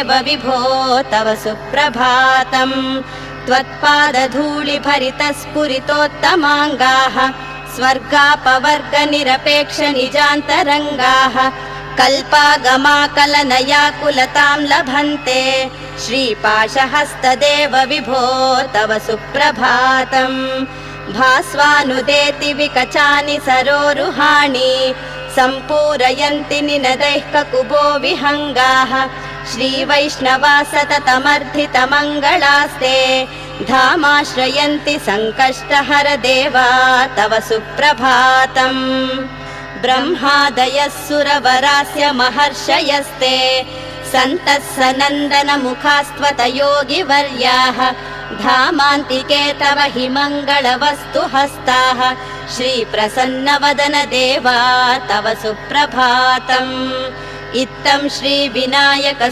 देव विभो तव सुप्रभातम् त्वत्पादधूलिभरितस्फुरितोत्तमाङ्गाः स्वर्गापवर्गनिरपेक्ष निजान्तरङ्गाः कल्पागमाकलनयाकुलतां लभन्ते श्रीपाशहस्तदेव विभो तव सुप्रभातम् भास्वानुदेति विकचानि सरोरुहाणि सम्पूरयन्ति निनदैः ककुबो विहङ्गाः श्रीवैष्णवा सततमर्थितमङ्गलास्ते धामाश्रयन्ति सङ्कष्टहर देवा तव सुप्रभातम् ब्रह्मादयः सुरवरास्य महर्षयस्ते सन्तः सनन्दनमुखास्त्वतयोगिवर्याः धामान्तिके तव हि मङ्गलवस्तुहस्ताः श्रीप्रसन्नवदन देवा तव सुप्रभातम् इत्थं श्रीविनायक